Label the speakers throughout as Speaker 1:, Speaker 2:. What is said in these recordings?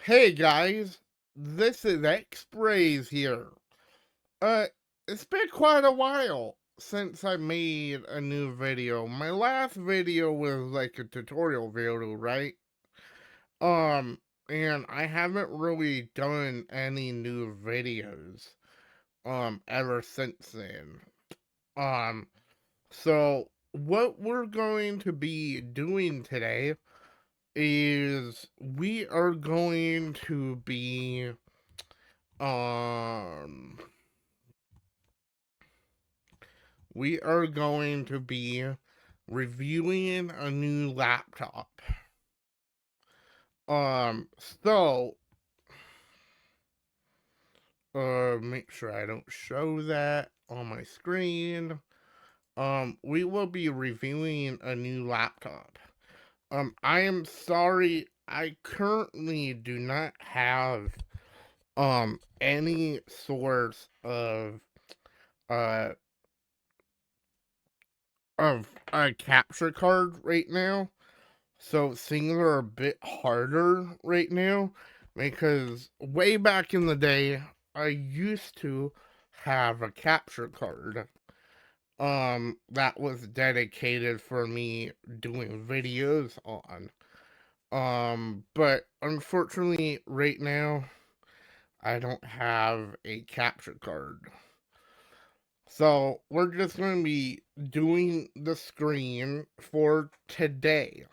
Speaker 1: Hey guys, this is X-Brays here. Uh, it's been quite a while since I made a new video. My last video was like a tutorial video, right? Um, and I haven't really done any new videos, ever since then. Um, so what we're going to be doing today is um we are going to be reviewing a new laptop. Um, so, make sure I don't show that on my screen. We will be reviewing a new laptop. I am sorry, I currently do not have, any source uh, of a capture card right now. So things are a bit harder right now because way back in the day, I used to have a capture card that was dedicated for me doing videos on. But unfortunately right now I don't have a capture card. So we're just going to be doing the screen for today.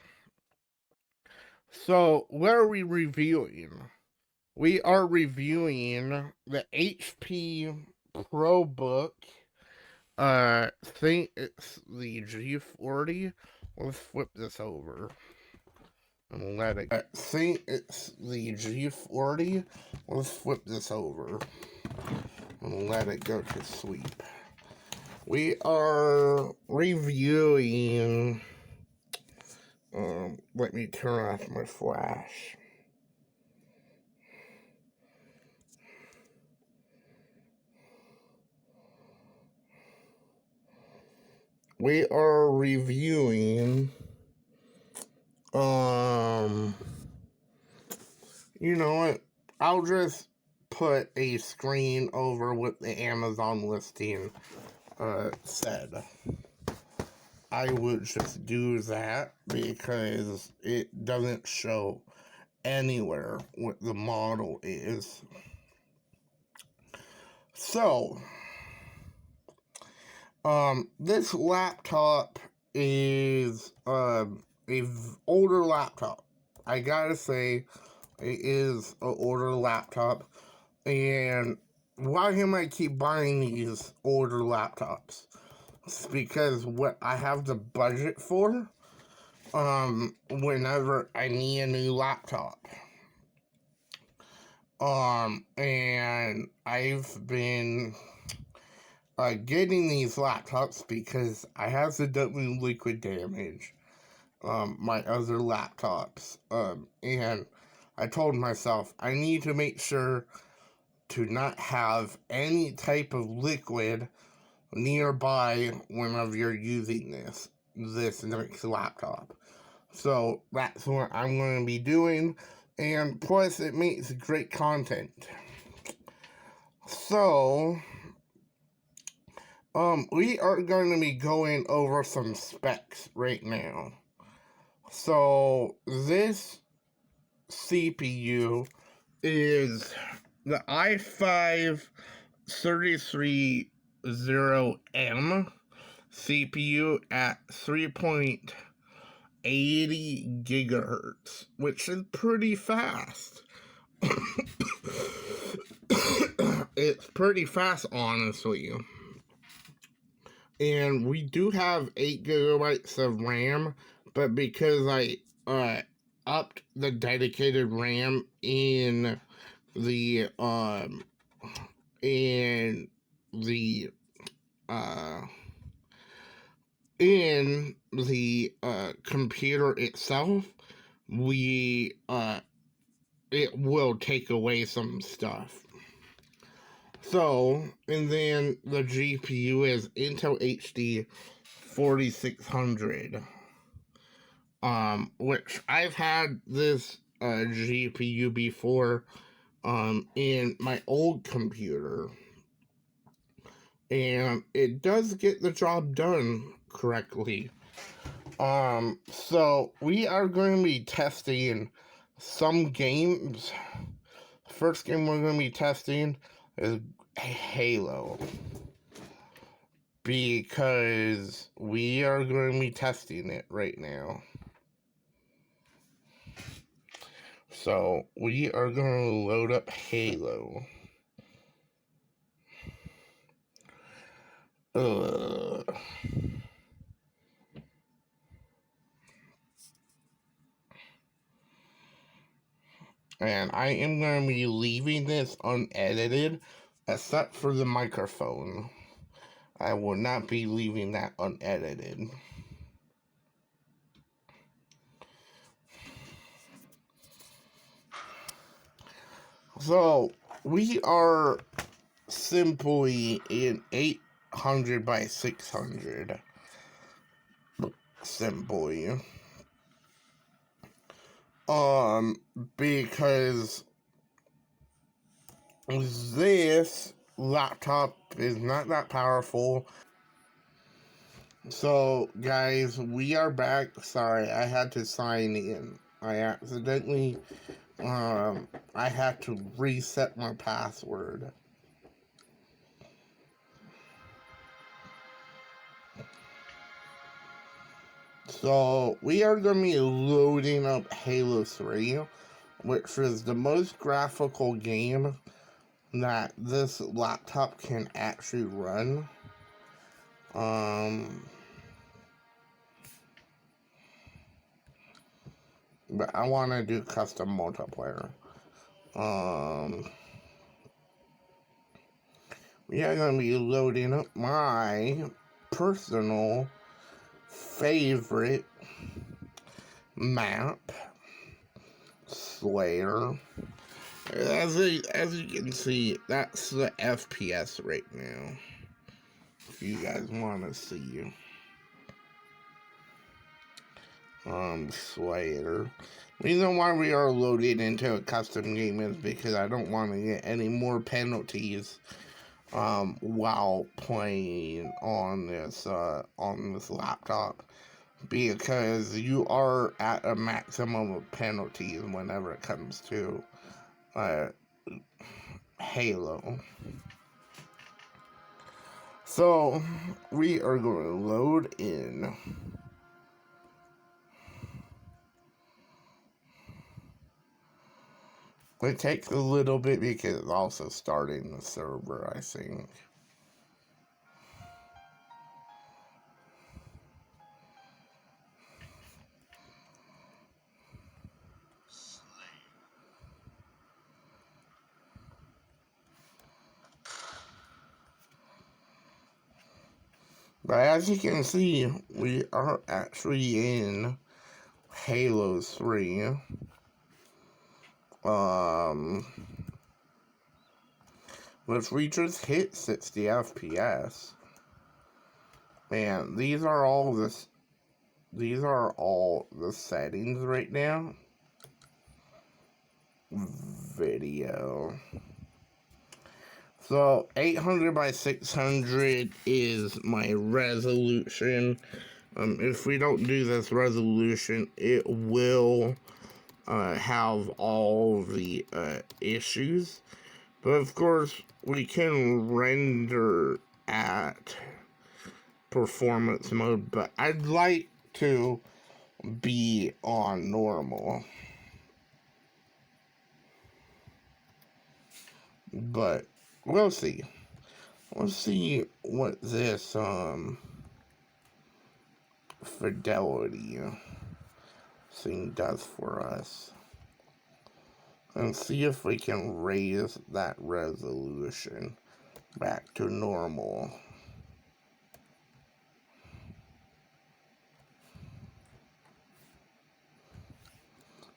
Speaker 1: So, what are we reviewing? We are reviewing the HP ProBook. I think it's the G40. Let's flip this over and let it. I think it's the G40. Let's flip this over and let it go to sleep. We are reviewing. Let me turn off my flash. We are reviewing, you know what? I'll just put a screen over what the Amazon listing, said. I would just do that because it doesn't show anywhere what the model is. So, this laptop is a older laptop. I gotta say, it is an older laptop, and why am I keep buying these older laptops? It's because what I have the budget for, whenever I need a new laptop. And I've been getting these laptops because I accidentally liquid damage my other laptops. And I told myself I need to make sure to not have any type of liquid nearby whenever you're using this next laptop. So that's what I'm going to be doing, and plus it makes great content. So we are going to be going over some specs right now. So this CPU is the i5-4330m CPU at 3.80 gigahertz, which is pretty fast. It's pretty fast, honestly. And we do have 8 gigabytes of RAM, but because I upped the dedicated RAM the in the uh in the computer itself, we it will take away some stuff. So, and then the GPU is Intel HD 4600, which I've had this GPU before in my old computer, and it does get the job done correctly. So we are going to be testing some games. First game we're going to be testing is Halo, because we are going to be testing it right now. So we are going to load up Halo. And I am going to be leaving this unedited, except for the microphone. I will not be leaving that unedited. So, we are simply in 800 by 600. Simply. Because this laptop is not that powerful. So, guys, we are back. Sorry, I had to sign in. I accidentally, I had to reset my password. So, we are going to be loading up Halo 3, which is the most graphical game that this laptop can actually run. But I want to do custom multiplayer. We are going to be loading up my personal favorite map, Slayer. As you can see, that's the FPS right now. If you guys want to see. Slayer. Reason why we are loaded into a custom game is because I don't want to get any more penalties while playing on this laptop, because you are at a maximum of penalties whenever it comes to Halo. So we are going to load in. It takes a little bit because it's also starting the server, I think. But as you can see, we are actually in Halo 3. Which we just hit 60 FPS. And these are all the settings right now. Video. So 800 by 600 is my resolution. If we don't do this resolution, it will have all the issues. But of course, we can render at performance mode, but I'd like to be on normal. But we'll see. We'll see what this fidelity thing does for us, and see if we can raise that resolution back to normal.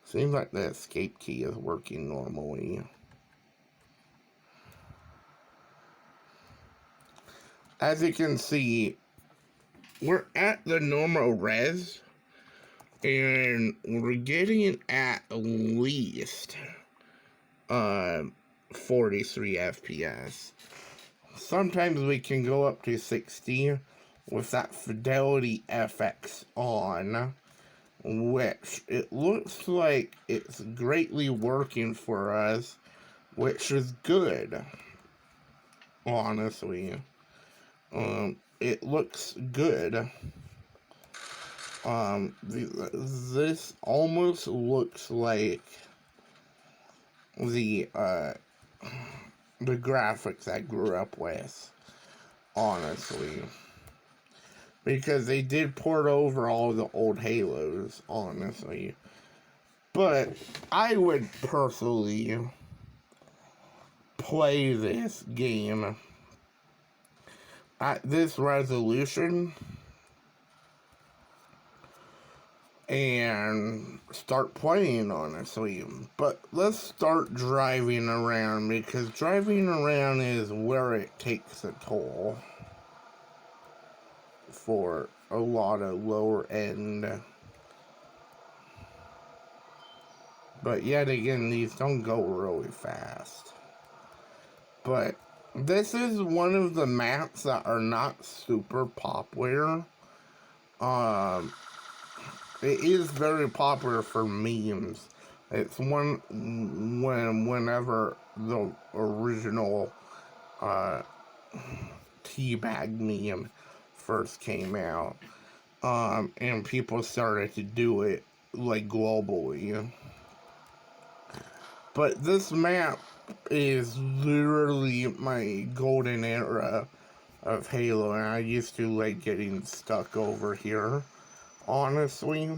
Speaker 1: Seems like the escape key is working normally. As you can see, we're at the normal res, And we're getting at least 43 FPS. Sometimes we can go up to 60 with that Fidelity FX on, which it looks like it's greatly working for us, which is good, honestly. It looks good. This almost looks like the graphics I grew up with, honestly. Because they did port over all the old Halos, honestly. But I would personally play this game at this resolution and start playing, honestly. But let's start driving around, because driving around is where it takes a toll for a lot of lower end. But yet again, these don't go really fast. But this is one of the maps that are not super popular. It is very popular for memes. It's whenever the original teabag meme first came out, and people started to do it like globally. But this map is literally my golden era of Halo, and I used to like getting stuck over here. Honestly,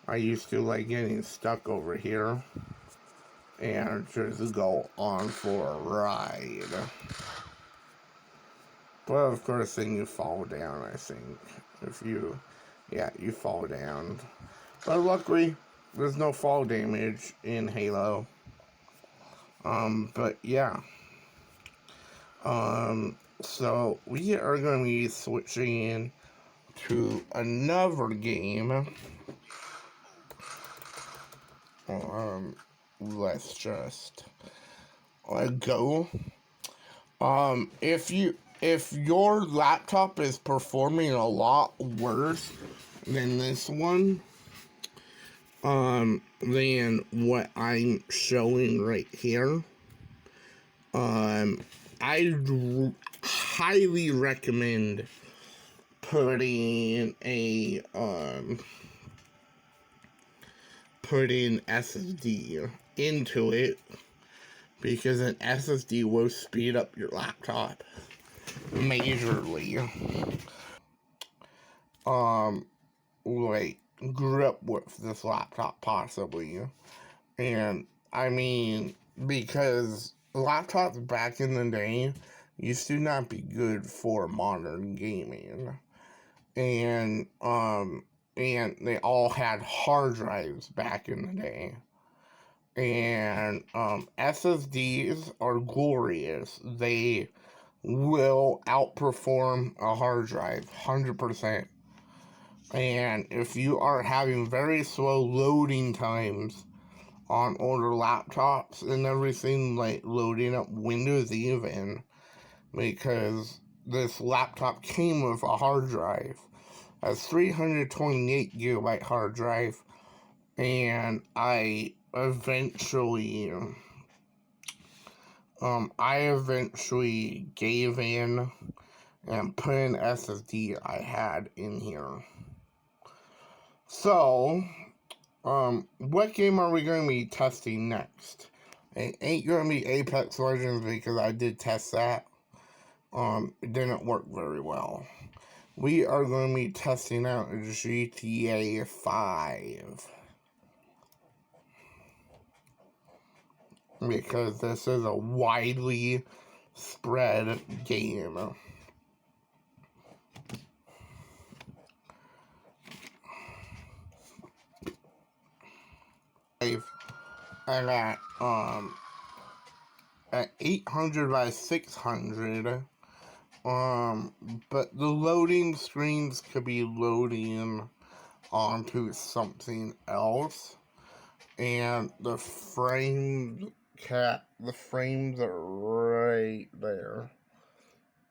Speaker 1: I used to like getting stuck over here and just go on for a ride. But of course, then you fall down, I think. You fall down. But luckily, there's no fall damage in Halo. But yeah. So we are going to be switching to another game. Let's just go. If your laptop is performing a lot worse than this one, than what I'm showing right here, I highly recommend putting SSD into it, because an SSD will speed up your laptop majorly. Like, grew up with this laptop possibly, and I mean, because laptops back in the day used to not be good for modern gaming, and they all had hard drives back in the day. And SSDs are glorious. They will outperform a hard drive 100%. And if you are having very slow loading times on older laptops and everything, like loading up Windows even, because this laptop came with a hard drive, a 328 gigabyte hard drive, and I eventually gave in and put an SSD I had in here. So, what game are we going to be testing next? It ain't going to be Apex Legends, because I did test that. It didn't work very well. We are going to be testing out GTA 5. Because this is a widely spread game. I got at 800 by 600. But the loading screens could be loading onto something else, and the frames are right there.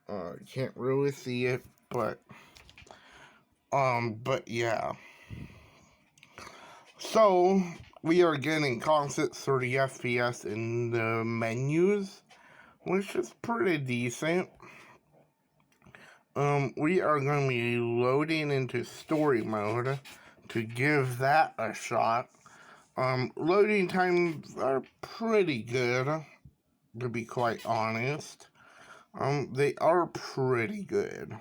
Speaker 1: You can't really see it, but yeah. So we are getting constant 30 FPS in the menus, which is pretty decent. We are going to be loading into story mode to give that a shot. Loading times are pretty good, to be quite honest. They are pretty good.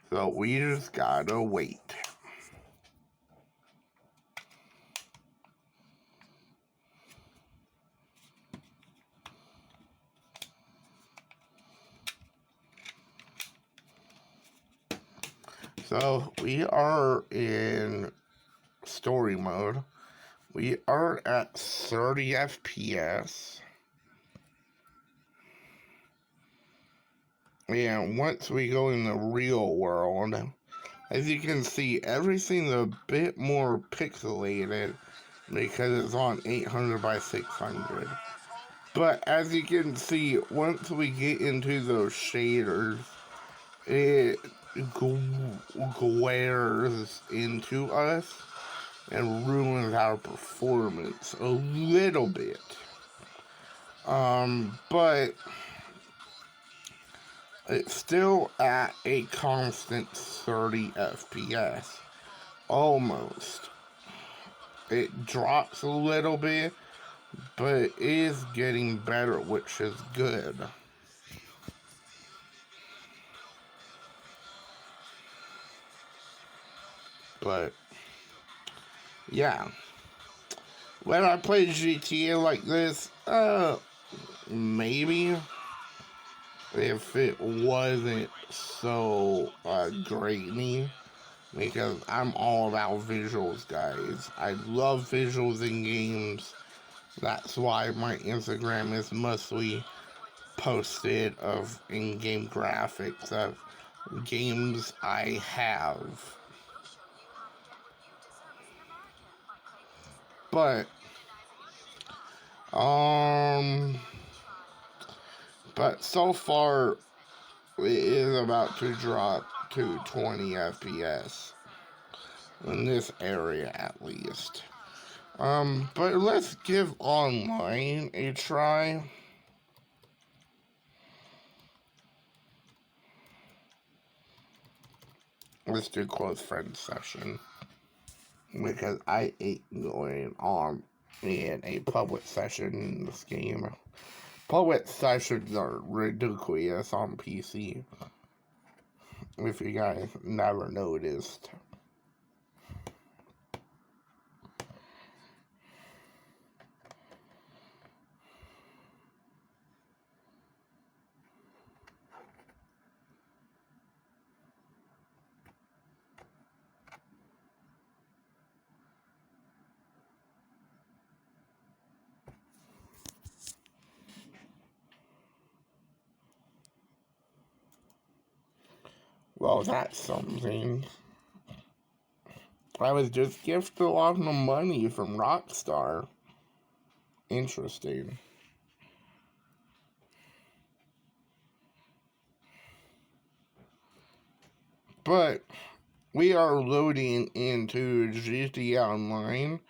Speaker 1: So we just gotta wait. So we are in story mode. We are at 30 FPS. And once we go in the real world, as you can see, everything's a bit more pixelated because it's on 800 by 600. But as you can see, once we get into those shaders, it glares into us and ruins our performance a little bit. But it's still at a constant 30 FPS. Almost. It drops a little bit, but it is getting better, which is good. But yeah, when I play GTA like this, maybe if it wasn't so grainy, because I'm all about visuals, guys. I love visuals in games. That's why my Instagram is mostly posted of in-game graphics of games I have. But um but so far it is about to drop to 20 FPS in this area at least. But let's give online a try. Let's do close friend session, because I hate going on in a public session in this game. Public sessions are ridiculous on PC, if you guys never noticed. Well, that's something. I was just gifted a lot of money from Rockstar. Interesting. But we are loading into GTA Online.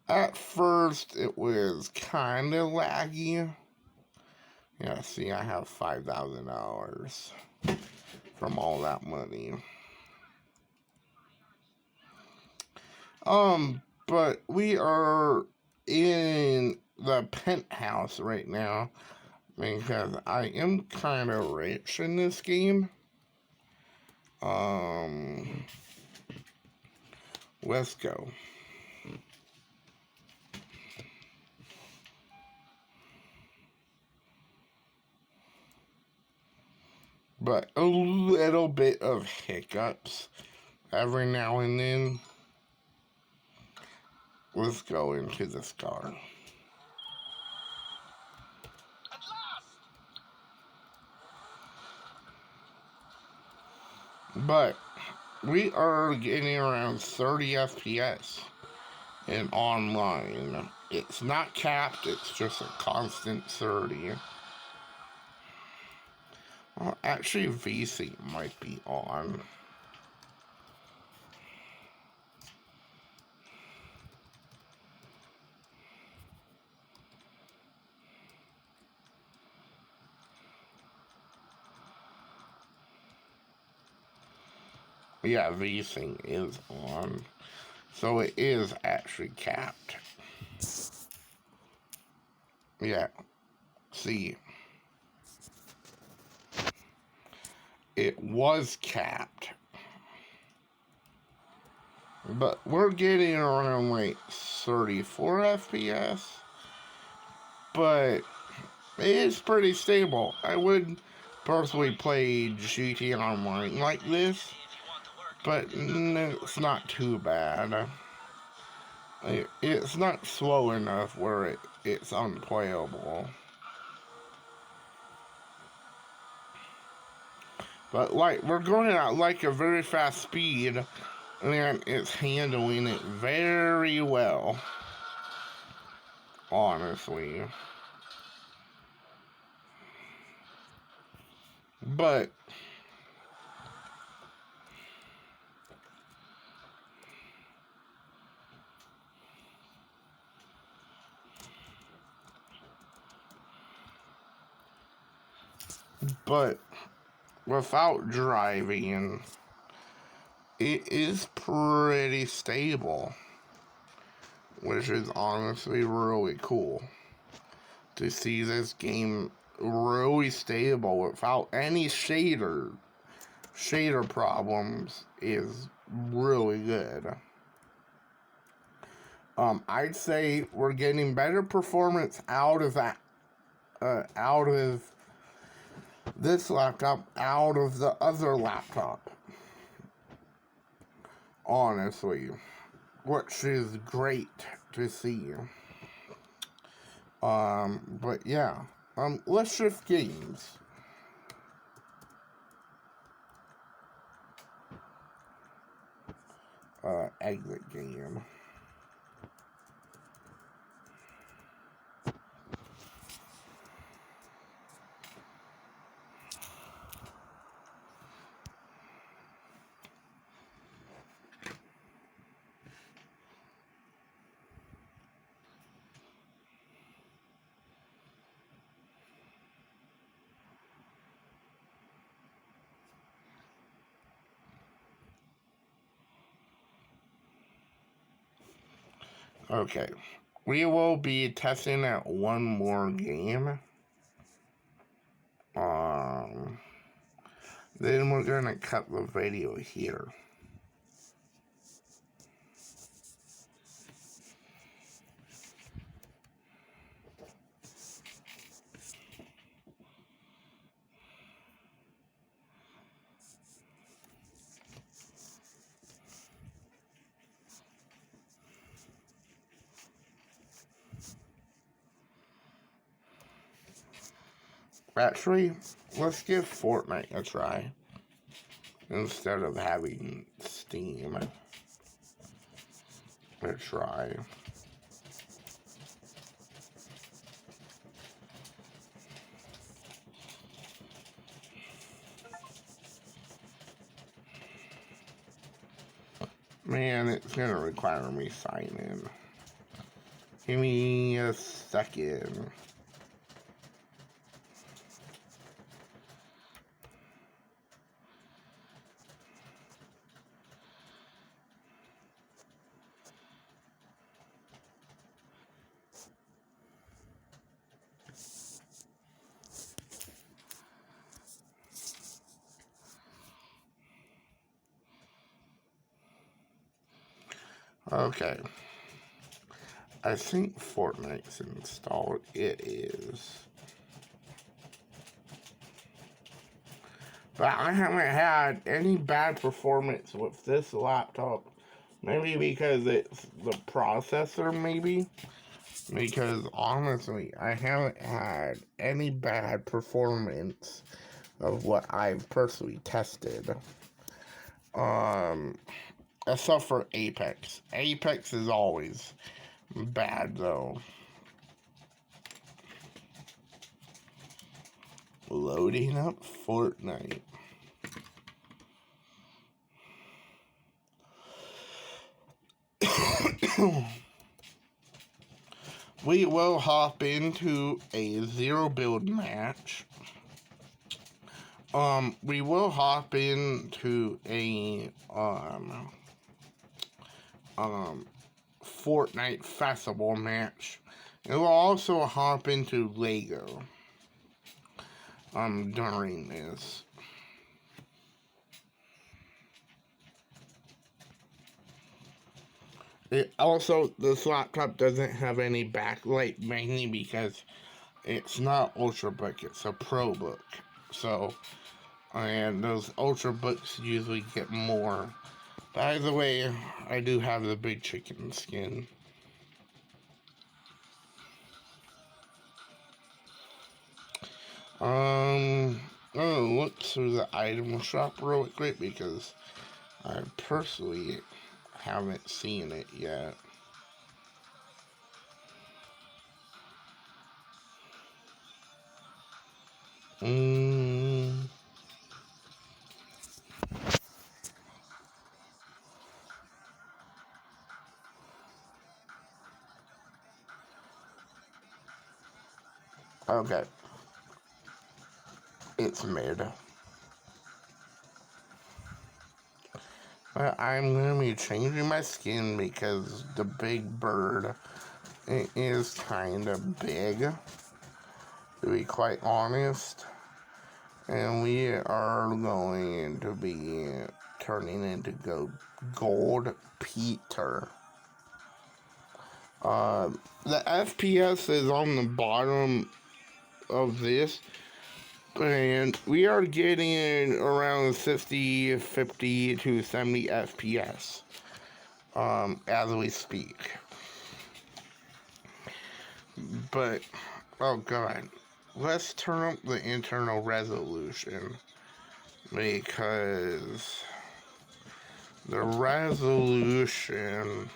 Speaker 1: At first, it was kind of laggy. Yeah, see, I have $5,000 from all that money. But we are in the penthouse right now because I am kind of rich in this game. Let's go. But a little bit of hiccups every now and then. Let's go into this car. But we are getting around 30 FPS in online. It's not capped, it's just a constant 30. Well, actually, VSync might be on. Yeah, VSync is on. So it is actually capped. Yeah. See. It was capped. But we're getting around like 34 FPS. But it's pretty stable. I would personally play GT Online like this. But it's not too bad. It's not slow enough where it's unplayable. But like we're going at like a very fast speed, and it's handling it very well. Honestly. But without driving, it is pretty stable, which is honestly really cool to see this game really stable without any shader problems is really good. I'd say we're getting better performance out of that, out of this laptop, out of the other laptop. Honestly, which is great to see. But yeah, let's shift games. Exit game. Okay, we will be testing out one more game. Then we're gonna cut the video here. Actually, let's give Fortnite a try instead of having Steam a try. Man, it's gonna require me sign in. Give me a second. Okay. I think Fortnite's installed. It is. But I haven't had any bad performance with this laptop. Maybe because it's the processor, maybe. Because honestly, I haven't had any bad performance of what I've personally tested. Um, except for Apex. Apex is always bad though. Loading up Fortnite. We will hop into a zero build match. We will hop into a Fortnite festival match. And we'll also hop into Lego during this. This laptop doesn't have any backlight, mainly because it's not Ultrabook, it's a ProBook. So, and those Ultrabooks usually get more. By the way, I do have the big chicken skin. I'm gonna look through the item shop real quick because I personally haven't seen it yet. Okay. It's mid. But I'm gonna be changing my skin because the big bird, it is kind of big, to be quite honest. And we are going to be turning into Gold Peter. The FPS is on the bottom of this, and we are getting around 60, 50 to 70 FPS as we speak. But, oh god, let's turn up the internal resolution because the resolution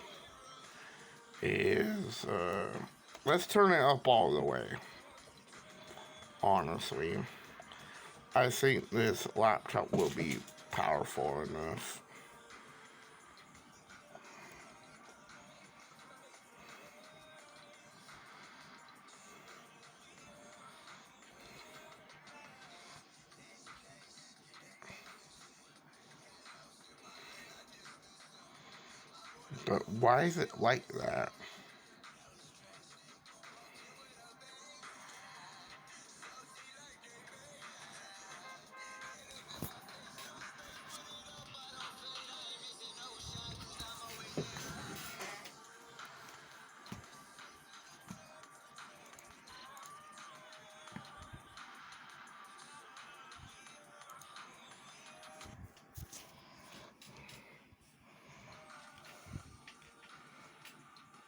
Speaker 1: is, let's turn it up all the way. Honestly, I think this laptop will be powerful enough. But why is it like that?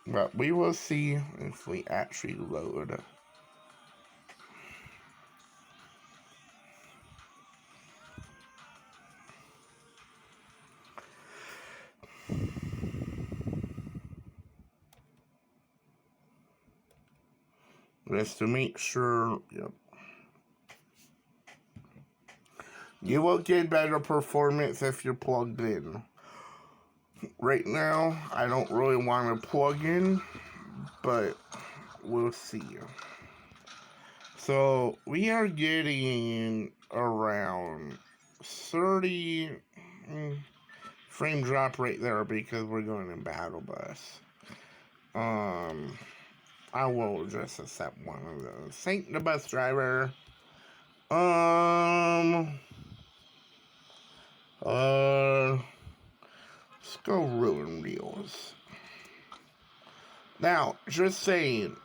Speaker 1: But we will see if we actually load. Just to make sure, yep. You will get better performance if you're plugged in. Right now, I don't really want to plug in, but we'll see. So, we are getting around 30 frame drop right there because we're going in battle bus. I will just accept one of those. Thank the bus driver. Let's go ruin reels. Now, just saying,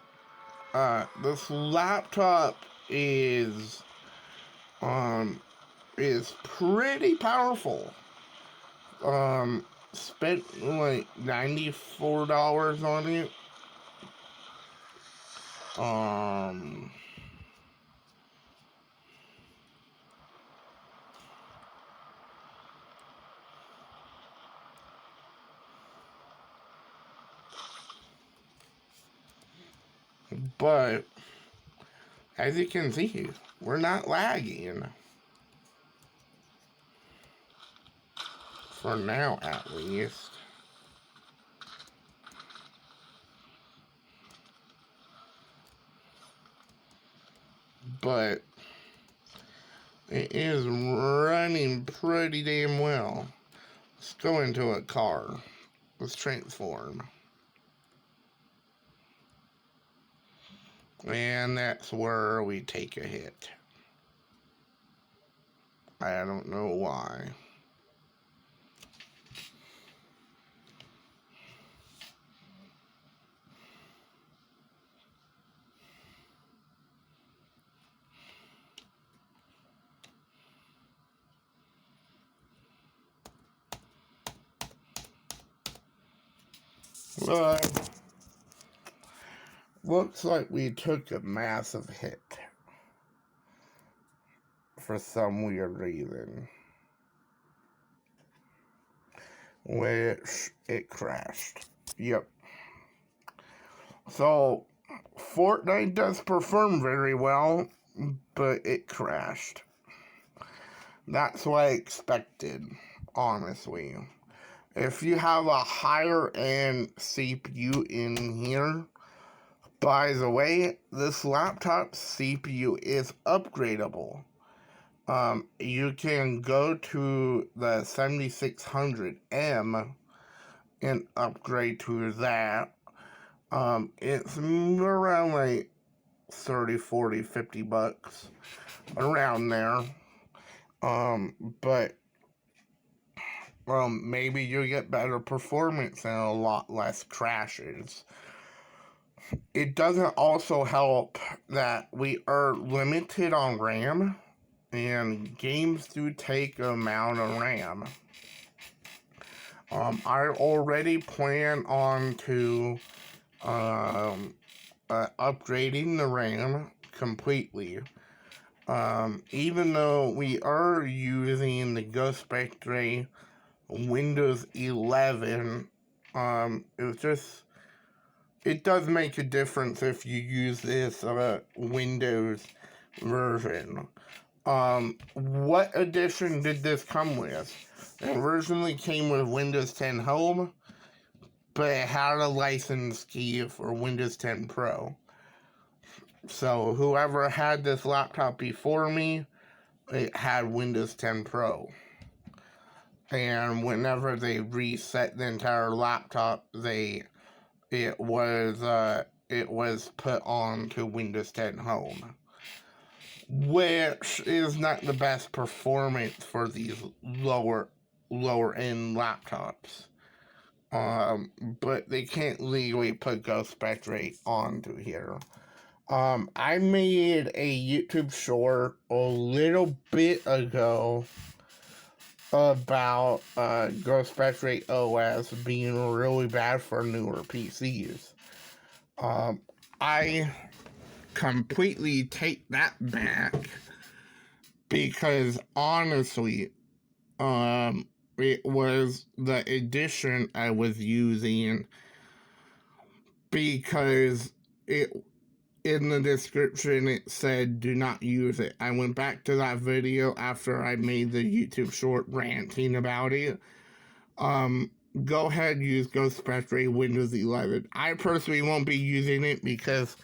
Speaker 1: this laptop is pretty powerful. Spent like $94 on it. But as you can see, we're not lagging. For now, at least. But it is running pretty damn well. Let's go into a car. Let's transform. And that's where we take a hit. I don't know why. But looks like we took a massive hit for some weird reason, which it crashed. Yep. So Fortnite does perform very well, but it crashed. That's what I expected, honestly. If you have a higher end CPU in here, by the way, this laptop CPU is upgradable. You can go to the 7600M and upgrade to that. It's around like 30, 40, 50 bucks, around there. But maybe you get better performance and a lot less crashes. It doesn't also help that we are limited on RAM, and games do take an amount of RAM. I already plan on to upgrading the RAM completely. Even though we are using the Ghost Spectre Windows 11, it does make a difference if you use this Windows version. What edition did this come with? It originally came with Windows 10 Home, but it had a license key for Windows 10 Pro. So whoever had this laptop before me, it had Windows 10 Pro. And whenever they reset the entire laptop, it was put on to Windows 10 Home, which is not the best performance for these lower end laptops. But they can't legally put Ghost Spectre onto here. I made a YouTube short a little bit ago about Ghost Spectre OS being really bad for newer PCs. I completely take that back because honestly, it was the edition I was using, because in the description it said do not use it. I went back to that video after I made the YouTube short ranting about it. Go ahead and use Ghost Spectre Windows 11. I personally won't be using it because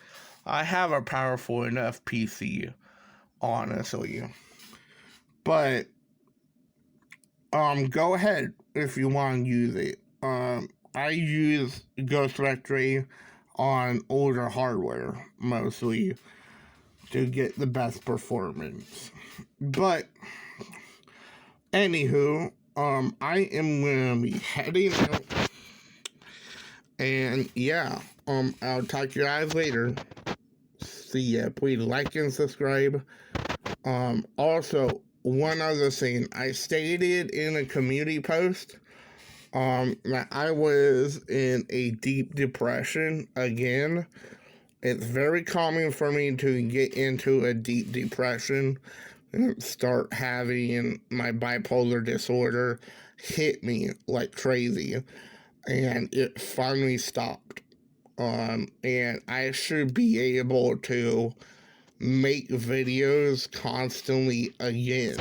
Speaker 1: I have a powerful enough PC, honestly. But go ahead if you want to use it. I use Ghost Spectre on older hardware mostly to get the best performance. But anywho, I am gonna be heading out, and yeah, I'll talk to you guys later. See ya. Please like and subscribe. Also, one other thing, I stated in a community post that I was in a deep depression again. It's very common for me to get into a deep depression and start having my bipolar disorder hit me like crazy, and it finally stopped. And I should be able to make videos constantly again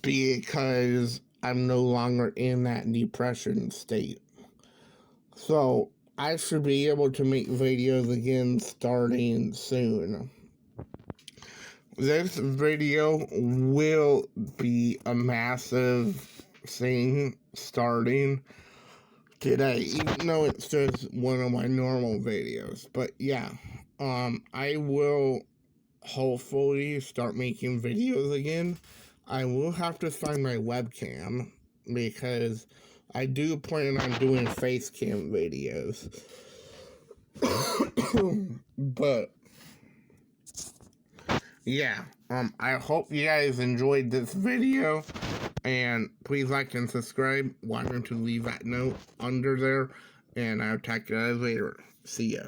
Speaker 1: because I'm no longer in that depression state. So I should be able to make videos again starting soon. This video will be a massive thing starting today, even though it's just one of my normal videos. But yeah, I will hopefully start making videos again. I will have to find my webcam because I do plan on doing face cam videos. But yeah, I hope you guys enjoyed this video, and please like and subscribe. Why don't you leave that note under there, and I'll talk to you guys later. See ya.